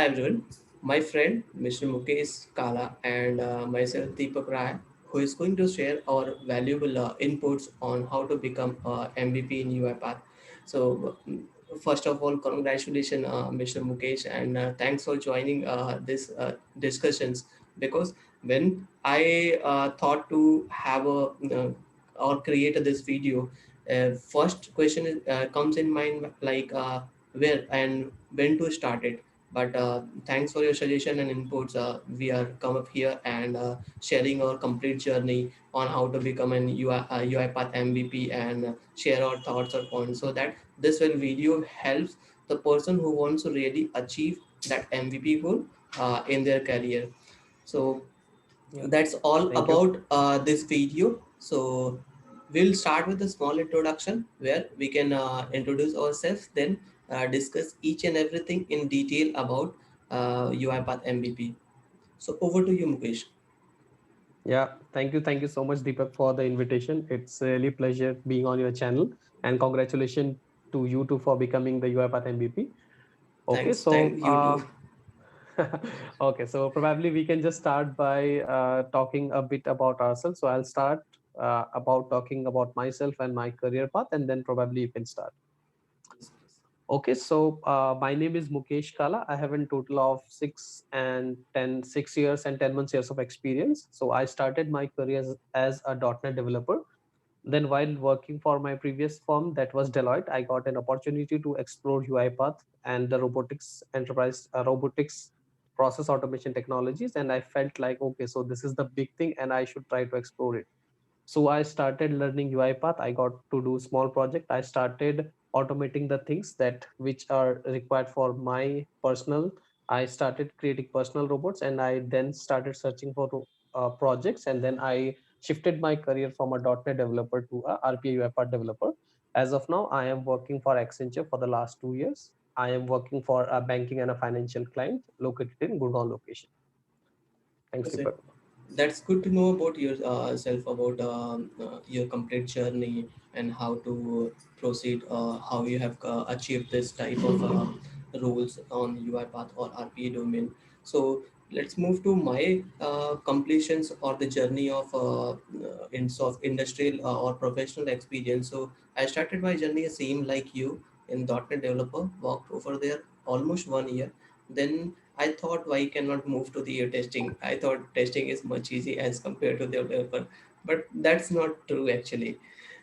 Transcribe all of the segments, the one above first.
Hi everyone, my friend Mr. Mukesh Kala and myself Deepak Rai, who is going to share our valuable inputs on how to become MVP in UiPath. So, first of all, congratulations, Mr. Mukesh, and thanks for joining this discussions. Because when I thought to have or create this video, first question comes in mind like where and when to start it, but thanks for your suggestion and inputs. We are come up here and sharing our complete journey on how to become an UiPath MVP and share our thoughts or points, so that this will video helps the person who wants to really achieve that MVP goal in their career. So Yeah, that's all thank you. about this video. So we'll start with a small introduction where we can introduce ourselves, then discuss each and everything in detail about UiPath MVP. So over to you, Mukesh. Yeah, thank you. Thank you so much, Deepak, for the invitation. It's really pleasure being on your channel, and congratulations to you too for becoming the UiPath MVP. Okay, Thanks. so Thank you too. okay, so probably we can just start by talking a bit about ourselves. So I'll start about talking about myself and my career path, and then probably you can start. Yes, please. Okay, so my name is Mukesh Kala. I have a total of 6 years and 10 months of experience. So I started my career as a .NET developer. Then while working for my previous firm, that was Deloitte, I got an opportunity to explore UiPath and the robotics enterprise, robotics process automation technologies. And I felt like, okay, so this is the big thing and I should try to explore it. So I started learning UiPath. I got to do small project. I started automating the things that which are required for my personal. I started creating personal robots, and I then started searching for projects. And then I shifted my career from a .NET developer to a RPA UiPath developer. As of now, I am working for Accenture for the last 2 years. I am working for a banking and a financial client located in Gurgaon location. Thanks, That's it. Deepak. That's good to know about yourself, about your complete journey and how to proceed, how you have achieved this type of roles on UiPath or RPA domain. So let's move to my completions or the journey of industrial or professional experience. So I started my journey same like you in .NET developer, worked over there almost 1 year. Then I thought, why cannot move to the testing? I thought testing is much easy as compared to the developer, but that's not true actually.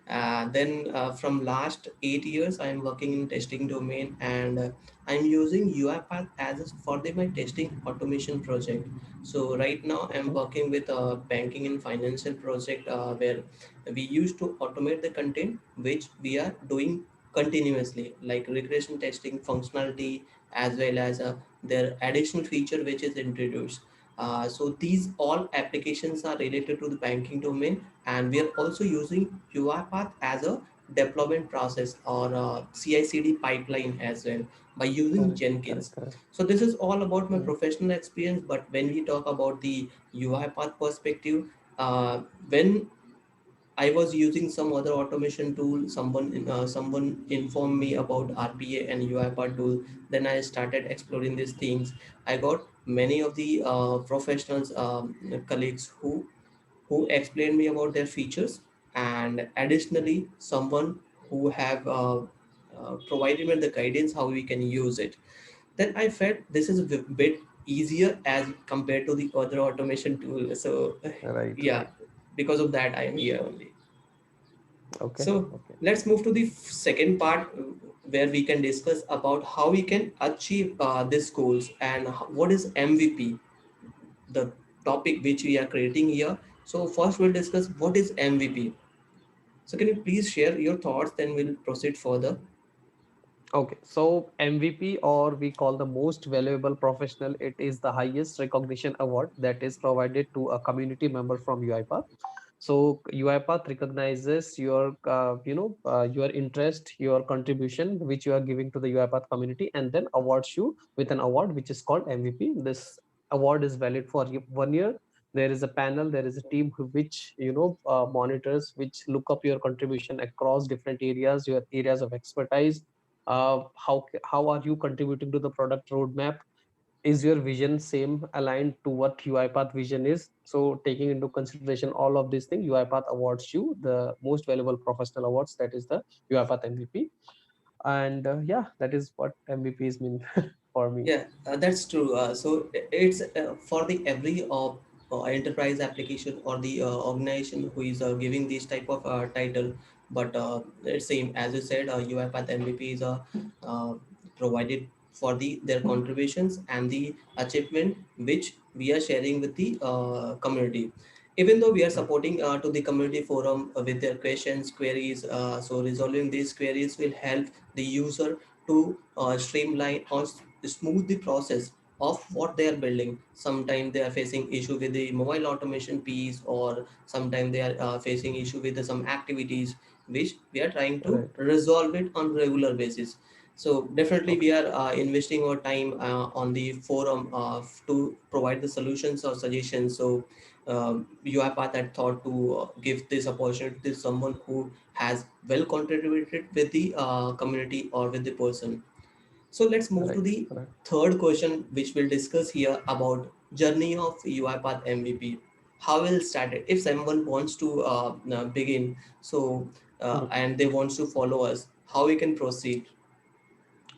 Then from last 8 years, I am working in testing domain, and I'm using UiPath as for my testing automation project. So right now I'm Mhm. working with a banking and financial project where we used to automate the content which we are doing continuously, like regression testing functionality, as well as their additional feature which is introduced. So these all applications are related to the banking domain, and we are also using UiPath as a deployment process or CI/CD pipeline as well by using Correct, correct, Jenkins. correct. So this is all about my Mm. professional experience. But when we talk about the UiPath perspective, when I was using some other automation tool. Someone informed me about RPA and UiPath tool. Then I started exploring these things. I got many of the professionals, colleagues who explained me about their features, and additionally someone who have provided me the guidance how we can use it. Then I felt this is a bit easier as compared to the other automation tool. So Right, yeah, right. because of that I am here only. Okay, So okay. let's move to the second part, where we can discuss about how we can achieve these goals and what is MVP, the topic which we are creating here. So first we'll discuss what is MVP. So can you please share your thoughts, then we'll proceed further. Okay, so MVP, or we call the most valuable professional, it is the highest recognition award that is provided to a community member from UiPath. So UiPath recognizes your, your interest, your contribution, which you are giving to the UiPath community, and then awards you with an award which is called MVP. This award is valid for 1 year. There is a panel, there is a team which monitors, which look up your contribution across different areas, your areas of expertise. How are you contributing to the product roadmap? is your vision same aligned to what UiPath vision is? So taking into consideration all of these things, UiPath awards you the most valuable professional awards, that is the UiPath MVP. And yeah, that is what MVPs mean for me. Yeah, that's true. It's for the every enterprise application or the organization who is giving this type of title. But it's same as you said. UiPath MVP is uh, provided for their contributions and the achievement which we are sharing with the community. Even though we are Right. supporting to the community forum with their questions, queries, so resolving these queries will help the user to streamline or smooth the process of what they are building. Sometimes they are facing issue with the mobile automation piece, or sometimes they are facing issue with some activities which we are trying to Right. resolve it on regular basis. So definitely Okay. we are investing our time on the forum to provide the solutions or suggestions. So UiPath had thought to give this opportunity to someone who has well contributed with the community or with the person. So let's move to Right. the Right. third question, which we'll discuss here about journey of UiPath MVP. How will start it? If someone wants to begin, so and they want to follow us, how we can proceed?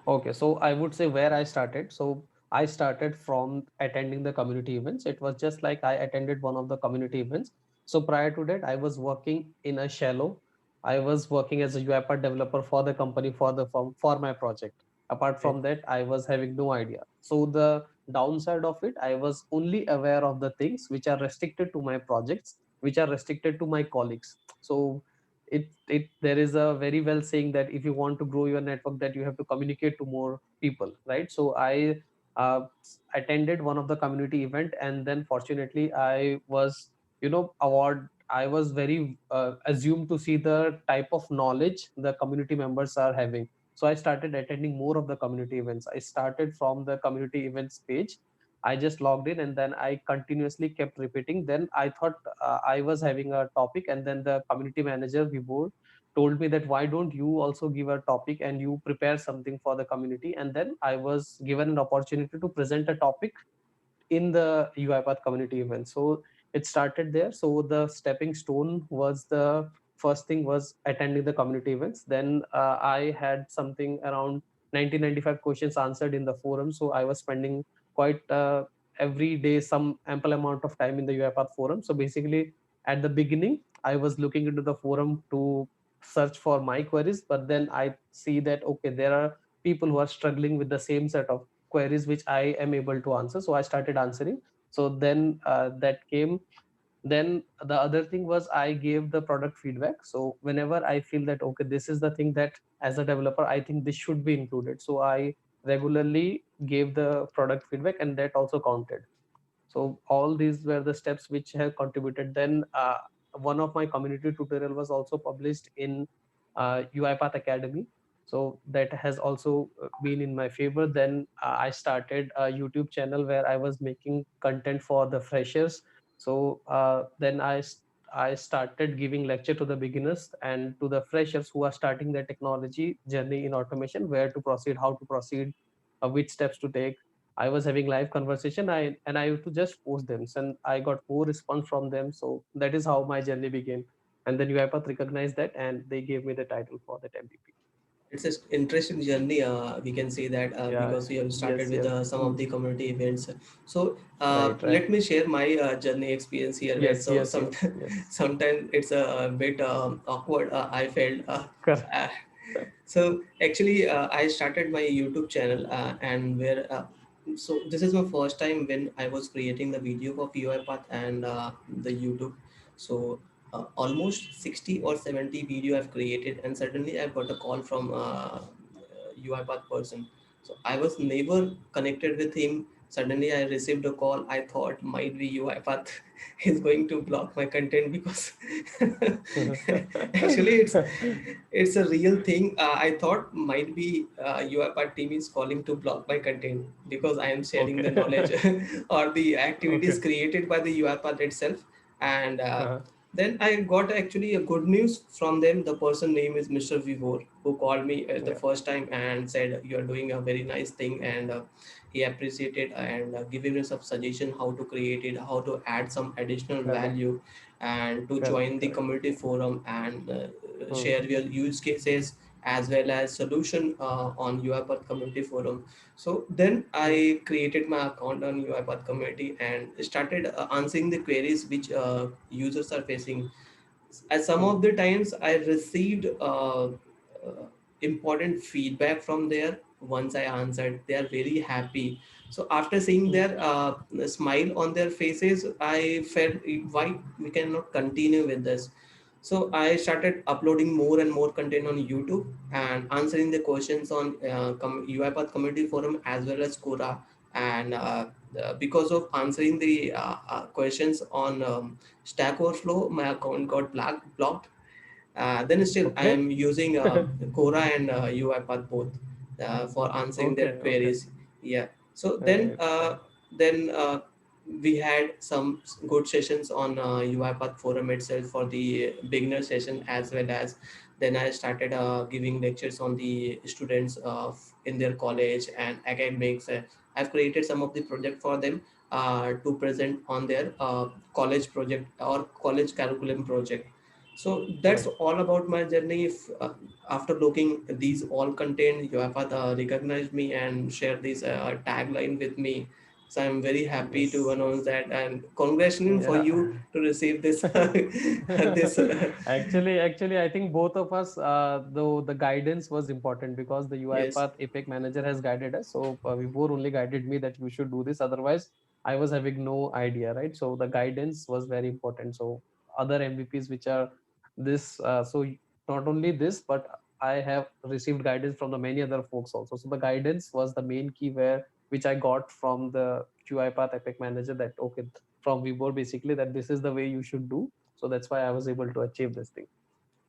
Okay, so I would say where I started. So I started from attending the community events. It was just like I attended one of the community events. So prior to that, I was working in a shallow. I was working as a UiPath developer for the company, for the firm, for my project. Apart Okay. from that, I was having no idea. So the downside of it, I was only aware of the things which are restricted to my projects, which are restricted to my colleagues. So it there is a very well saying that if you want to grow your network, that you have to communicate to more people, right? So I uh, attended one of the community event, and then fortunately I was, award, I was very assumed to see the type of knowledge the community members are having. So I started attending more of the community events. I started from the community events page. I just logged in, and then I continuously kept repeating. Then I thought I was having a topic, and then the community manager Vibhor told me that why don't you also give a topic and you prepare something for the community. And then I was given an opportunity to present a topic in the UiPath community event. So it started there. So the stepping stone was, the first thing was attending the community events. Then I had something around 1995 questions answered in the forum. So I was spending quite every day some ample amount of time in the UiPath forum. So basically, at the beginning, I was looking into the forum to search for my queries, but then I see that okay, there are people who are struggling with the same set of queries which I am able to answer. So I started answering. So then that came. Then the other thing was I gave the product feedback. So whenever I feel that okay, this is the thing that as a developer I think this should be included. So I regularly gave the product feedback, and that also counted. So all these were the steps which have contributed. Then one of my community tutorial was also published in UiPath Academy. So that has also been in my favor. Then I started a YouTube channel where I was making content for the freshers. So then I started giving lecture to the beginners and to the freshers who are starting their technology journey in automation, where to proceed, how to proceed, which steps to take. I was having live conversation. I used to just post them, and I got more response from them. So that is how my journey began. And then UiPath recognized that, and they gave me the title for that MVP. It's an interesting journey. We can say that Yeah. because you have started Yes. with Yes. some of Hmm. the community events. So Right. Right. let me share my journey experience here. Where Yes. so Yes. some Yes. Yes. sometimes it's a bit awkward. I felt. Correct. Uh, so actually, I started my YouTube channel, and where so this is my first time when I was creating the video of UiPath and the YouTube. So almost 60 or 70 video I've created, and suddenly I've got a call from UiPath person. So I was never connected with him. Suddenly I received a call. I thought might be UiPath is going to block my content because actually it's a real thing. I thought might be UiPath team is calling to block my content because I am sharing the knowledge Okay. or the activities Okay. created by the UiPath itself. And Uh-huh. then I got actually a good news from them. The person name is Mr. Vivor, who called me the Yeah. first time and said, "You are doing a very nice thing, and he appreciated and giving me some suggestion how to create it, how to add some additional Correct. value, and to Correct. join the Correct. community forum and Hmm. share your use cases as well as solution on UiPath community forum. So then Hmm. I created my account on UiPath community and started answering the queries which users are facing. At some Hmm. of the times I received important feedback from there. Once I answered, they are very happy. So after seeing Hmm. their smile on their faces, I felt why we cannot continue with this. So I started uploading more and more content on YouTube and answering the questions on UiPath community forum as well as Quora. And because of answering the questions on Stack Overflow, my account got blocked. Then still, I Okay. am using Quora and UiPath both for answering their Okay. Okay. queries. Yeah. So then, Right. Right. we had some good sessions on UiPath forum itself for the beginner session as well as. Then I started giving lectures on the students in their college and academics. I've created some of the project for them to present on their college project or college curriculum project. So that's Right. all about my journey. If after looking these all content, you have recognized me and share this tagline with me. So I'm very happy to Yes. announce that and congratulations for Yeah. you to receive this this. Actually, I think both of us, though the guidance was important because the Yes, UiPath Apex manager has guided us. So Vibhor only guided me that you should do this. Otherwise, I was having no idea, right? So the guidance was very important. So other MVPs which are this, not only this, but I have received guidance from the many other folks also. So the guidance was the main key where which I got from the UiPath Epic manager that okay from Vibor basically that this is the way you should do. So that's why I was able to achieve this thing.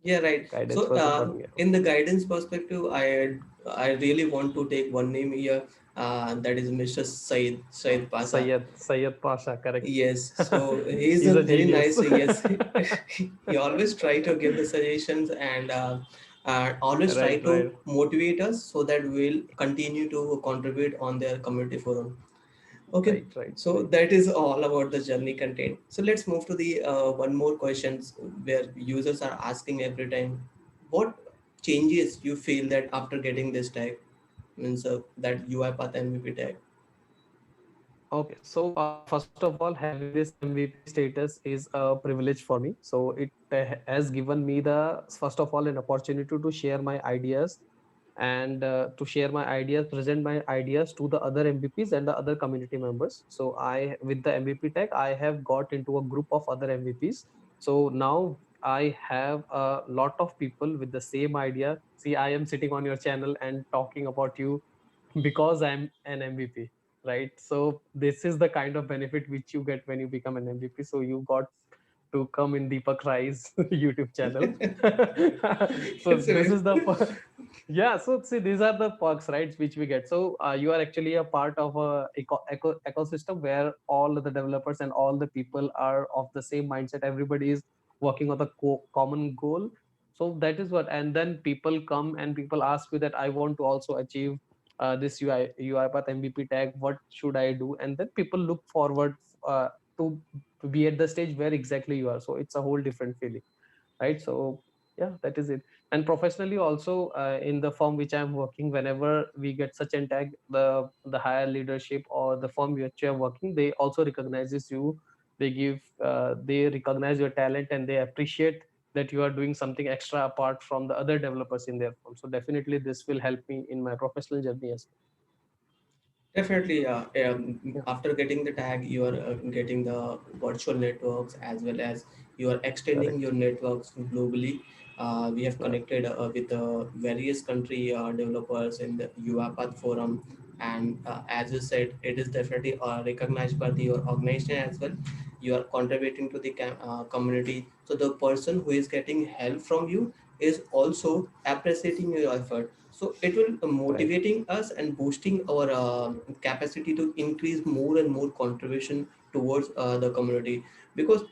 yeah, right. Guidance So was important. Yeah. in the guidance perspective, I really want to take one name here. That is Mr. Said Pasa. Sayed Pasha, correct. Yes, so he's He's a a very genius. nice. Yes, he always try to give the suggestions and always try Right, to right, motivate us so that we'll continue to contribute on their community forum. Okay, right, right, so right. that is all about the journey content. So let's move to the one more questions where users are asking every time, what changes you feel that after getting this tag means that UiPath MVP tag. Okay, so first of all, having this MVP status is a privilege for me. So it has given me the first of all an opportunity to share my ideas and to share my ideas, present my ideas to the other MVPs and the other community members. So I, with the MVP tag, I have got into a group of other MVPs. So now I have a lot of people with the same idea. See, I am sitting on your channel and talking about you because I'm an MVP, right? So this is the kind of benefit which you get when you become an MVP. So you got to come in Deepak Rai's YouTube channel. So It's this a is the yeah. So see, these are the perks, right, which we get. So you are actually a part of a ecosystem where all the developers and all the people are of the same mindset. Everybody is working on the common goal. So that is what, and then people come and people ask you that I want to also achieve this UiPath MVP tag. What should I do? And then people look forward to be at the stage where exactly you are. So it's a whole different feeling, right? So yeah, that is it. And professionally also in the firm which I'm working, whenever we get such a tag, the higher leadership or the firm which you're working, they also recognizes you. They give they recognize your talent and they appreciate that you are doing something extra apart from the other developers in their firm. So definitely this will help me in my professional journey as definitely, well. after getting the tag, you are getting the virtual networks as well as you are Yeah, extending your correct. networks globally. We have Yeah, connected with various country developers in the UiPath forum, and as you said, it is definitely recognized by your organization as well. You are contributing to the community, so the person who is getting help from you is also appreciating your effort, so it will right, motivating us and boosting our capacity to increase more and more contribution towards the community, because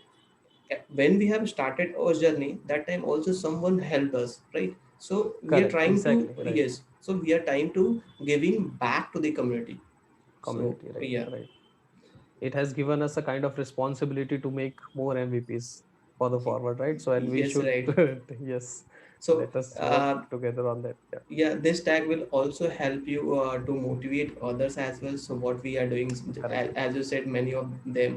when we have started our journey, that time also someone helped us, right? So we are correct, trying to, exactly, right. yes, so we are trying to giving back to the community. So community, right? yeah, Right. It has given us a kind of responsibility to make more MVPs for the forward, right? So, and we yes, should, right. yes, So let us work uh, together on that. Yeah, yeah, this tag will also help you to motivate others as well. So what we are doing, correct. as you said, many of the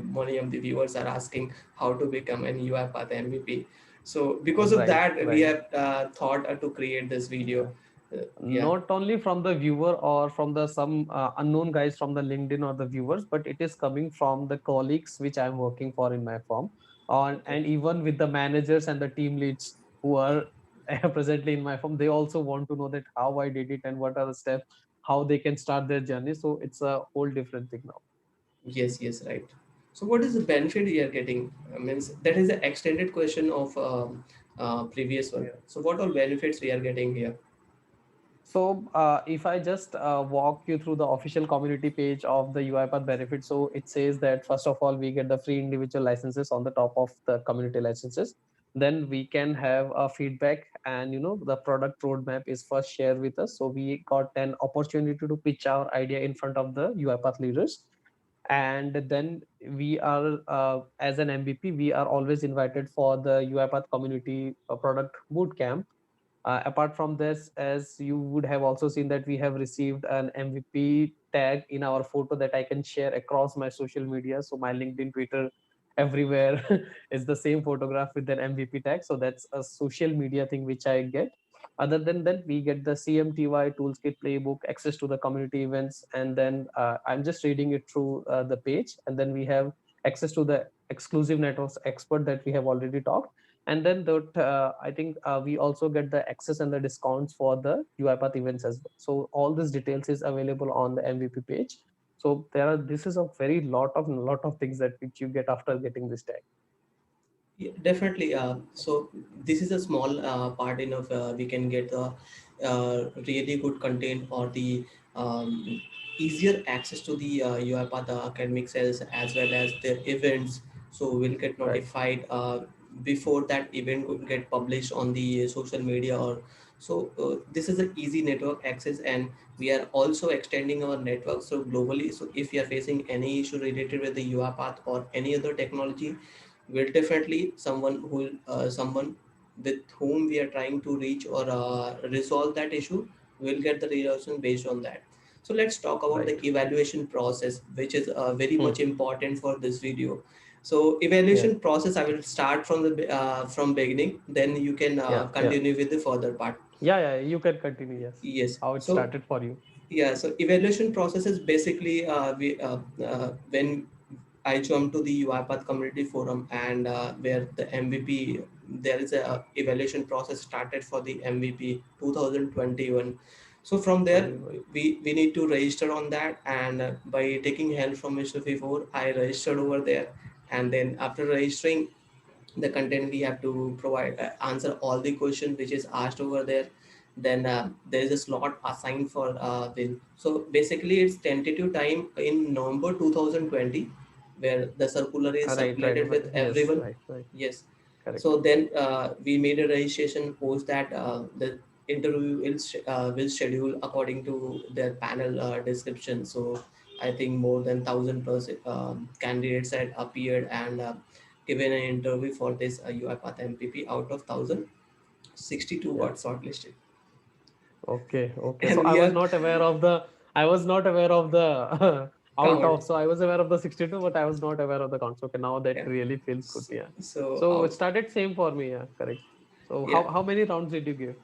viewers are asking how to become an UiPath MVP. So because of Right, that, we right. have thought to create this video. Yeah. Not only from the viewer or from the some unknown guys from the LinkedIn or the viewers, but it is coming from the colleagues which I'm working for in my firm, on Okay. and even with the managers and the team leads who are presently in my firm. They also want to know that how I did it and what are the steps, how they can start their journey. So it's a whole different thing now. Yes, yes, right. So what is the benefit we are getting? Means that is the extended question of previous one. So what all benefits we are getting here? So, if I just walk you through the official community page of the UiPath benefit, so it says that first of all, we get the free individual licenses on the top of the community licenses. Then we can have a feedback, and the product roadmap is first shared with us. So we got an opportunity to pitch our idea in front of the UiPath leaders, and then we are as an MVP, we are always invited for the UiPath community product bootcamp. Apart from this, as you would have also seen that we have received an MVP tag in our photo that I can share across my social media. So my LinkedIn, Twitter, everywhere is the same photograph with an MVP tag. So that's a social media thing which I get. Other than that, we get the CMTY Toolkit playbook, access to the community events, and then I'm just reading it through the page, and then we have access to the exclusive networks expert that we have already talked. And then that I think we also get the access and the discounts for the UiPath events as well. So all these details is available on the MVP page. So this is a very lot of things that which you get after getting this tag. Yeah, definitely. So this is a small part enough. We can get really good content or the easier access to the UiPath academic cells as well as their events. So we'll get Right. notified before that event could get published on the social media or so. This is an easy network access, and we are also extending our network so globally. So if you are facing any issue related with the UiPath or any other technology, will definitely someone with whom we are trying to reach or resolve that issue will get the resolution based on that. So let's talk about the Right. evaluation process, which is very Hmm. much important for this video. So Yeah. evaluation process, I will start from the from beginning, then you can Yeah. Yeah. continue with the further part. Yeah. Yeah. You can continue. Yes. Yes. How it So started for you. yeah, so evaluation process is basically when I jumped to the UiPath community forum and where the MVP, there is a evaluation process started for the MVP 2021. So from there, 21. we need to register on that, and by taking help from Mr. Before, I registered over there, and then after registering, the content we have to provide answer all the questions which is asked over there. Then there is a slot assigned for will. So basically it's tentative time in November 2020 where the circular is Right. Right. circulated with Yes. everyone. Right. Right. Yes. Correct. So then we made a registration post that the interview will schedule according to their panel description. So I think more than 1,000 plus candidates had appeared and given an interview for this UiPath MPP. Out of 1,062 Yeah. got shortlisted. Okay, okay. So And I we was are not aware of the out count. of. So I was aware of the 62, but I was not aware of the count. So okay, now that Yeah. really feels good. So, Yeah. so So it out. started same for me. Yeah, correct. So Yeah. how many rounds did you give?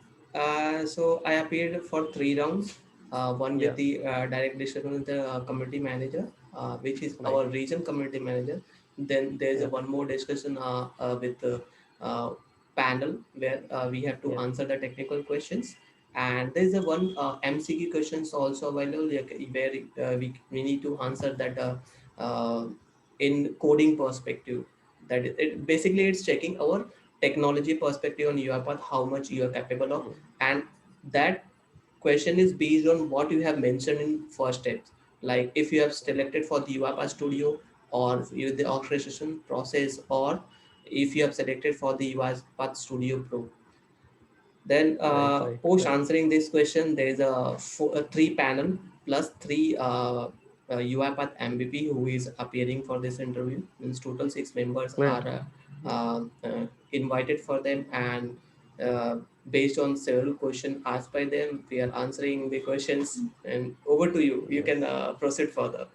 So I appeared for 3 rounds. One with Yeah, the direct discussion with the community manager, which is right. our region community manager. Then there's a Yeah, one more discussion with the uh, panel where we have to yeah. answer the technical questions. And there's a one MCQ questions also available where we need to answer that in coding perspective. That basically it's checking our technology perspective on UiPath, how much you are capable of, Hmm. and that question is based on what you have mentioned in first steps. Like if you have selected for the UiPath Studio or the orchestration process, or if you have selected for the UiPath Studio Pro. Then Right, right, post right. answering this question, there is a three panel plus three. UiPath MVP who is appearing for this interview. Means total six members Right. are invited for them, and uh, based on several questions asked by them, we are answering the questions. And over to you. You can Yes. proceed further.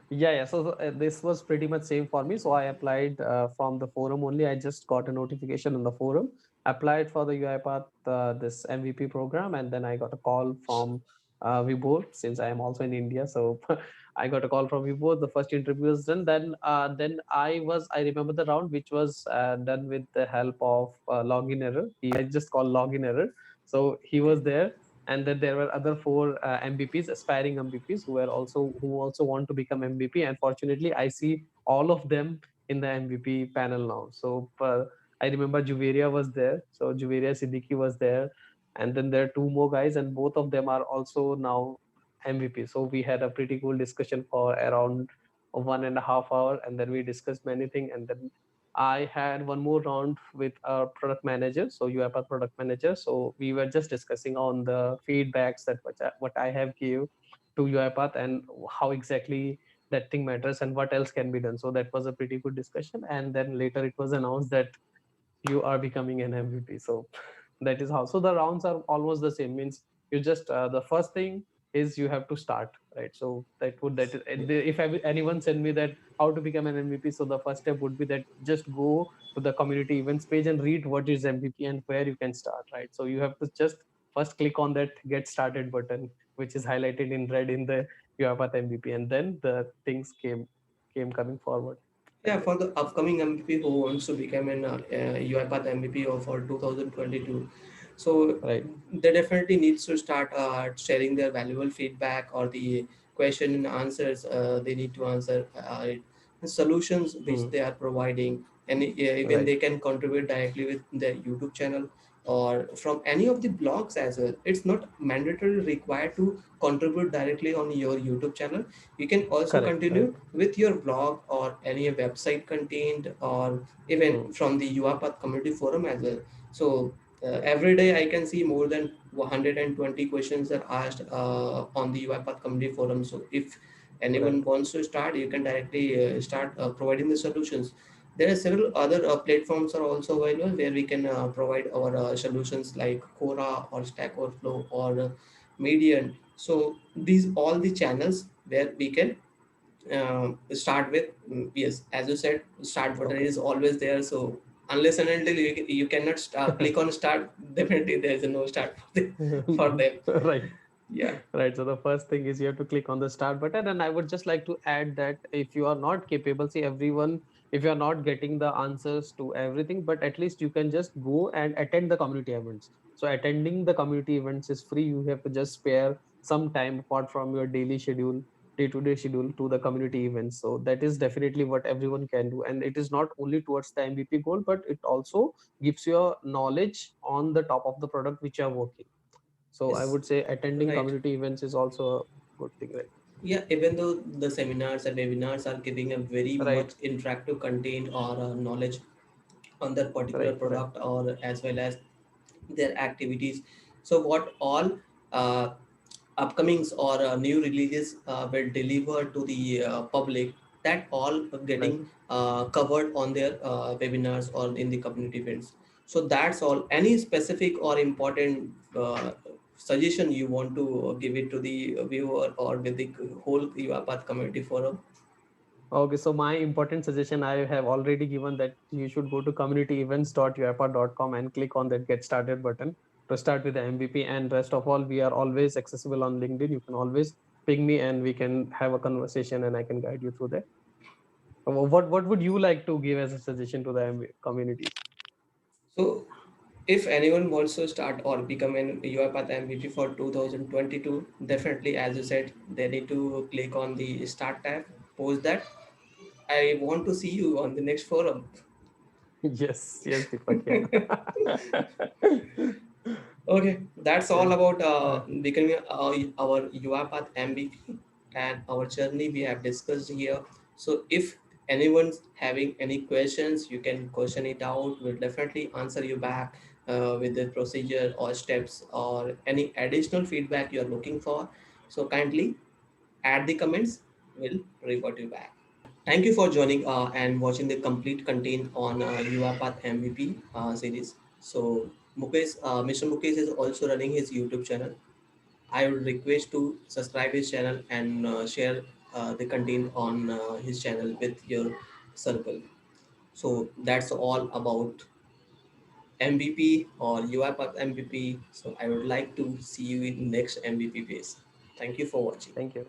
Yeah. So this was pretty much same for me. So I applied from the forum only. I just got a notification in the forum, applied for the UiPath this MVP program, and then I got a call from Vibhor, since I am also in India. So I got a call from Vibhor. The first interview was done. Then I remember the round which was done with the help of login error. I just call login error. So he was there, and then there were other four MVPs, aspiring MVPs, who also want to become MVP. And fortunately, I see all of them in the MVP panel now. So I remember Juveria was there. So Juveria Siddiqui was there, and then there are two more guys, and both of them are also now MVP. So we had a pretty cool discussion for around 1.5 hours, and then we discussed many things, and then I had one more round with our product manager, so UiPath product manager. So we were just discussing on the feedbacks that what I have gave to UiPath, and how exactly that thing matters and what else can be done. So that was a pretty good discussion. And then later it was announced that you are becoming an MVP. So that is how. So the rounds are almost the same. Means you just the first thing is you have to start, right? So that is, if anyone send me that how to become an MVP, so the first step would be that just go to the community events page and read what is MVP and where you can start, right? So you have to just first click on that get started button, which is highlighted in red in the UiPath MVP, and then the things came coming forward Yeah, like that. for the upcoming MVP who wants to become an UiPath MVP of for 2022, so Right. they definitely needs to start sharing their valuable feedback or the question and answers they need to answer, the solutions which Hmm. they are providing, and even Right. they can contribute directly with their YouTube channel or from any of the blogs as well. It's not mandatory required to contribute directly on your YouTube channel. You can also Correct. continue Correct. with your blog or any website content, or even Hmm. from the UiPath community forum as well. So every day I can see more than 120 questions are asked on the UiPath community forum. So if Right. anyone wants to start, you can directly start providing the solutions. There are several other platforms are also available where we can provide our solutions like Quora or Stack Overflow or Median. So these all the channels where we can start with. Yes, as you said, start button Okay. is always there. So unless and until you cannot click on start, definitely there is no start for them. Right. Yeah. Right. So the first thing is you have to click on the start button. And I would just like to add that if you are not capable, see everyone, if you are not getting the answers to everything, but at least you can just go and attend the community events. So attending the community events is free. You have to just spare some time apart from your daily schedule, day-to-day schedule, to the community events. So that is definitely what everyone can do. And it is not only towards the MVP goal, but it also gives you a knowledge on the top of the product which you are working. So I Yes. would say attending Right. community events is also a good thing, right? Yeah, even though the seminars and webinars are giving a very Right, much interactive content or knowledge on that particular right, right, product or as well as their activities. So what all uh, upcomings or new releases will deliver to the public, that all right. getting covered on their webinars or in the community events. So that's all. Any specific or important suggestion you want to give it to the viewer or with the whole UiPath community forum? Okay, so my important suggestion I have already given, that you should go to communityevents.uipa.com and click on that get started button to start with the MVP. And rest of all, we are always accessible on LinkedIn. You can always ping me and we can have a conversation and I can guide you through that. What would you like to give as a suggestion to the communities? So if anyone wants to start or become an UiPath MVP for 2022, definitely, as you said, they need to click on the start tab, post that. I want to see you on the next forum. Yes, yes, Deepak, yeah. Okay, that's all Yeah. about Uh, becoming our UiPath MVP and our journey we have discussed here. So if anyone's having any questions, you can question it out. We'll definitely answer you back with the procedure or steps or any additional feedback you're looking for. So kindly. add the comments. We'll revert you back. Thank you for joining and watching the complete content on UiPath MVP series. So Mr. Mukesh is also running his YouTube channel. I would request to subscribe his channel and share the content on his channel with your circle. So that's all about MVP or UiPath MVP. So I would like to see you in next MVP base. Thank you for watching. Thank you.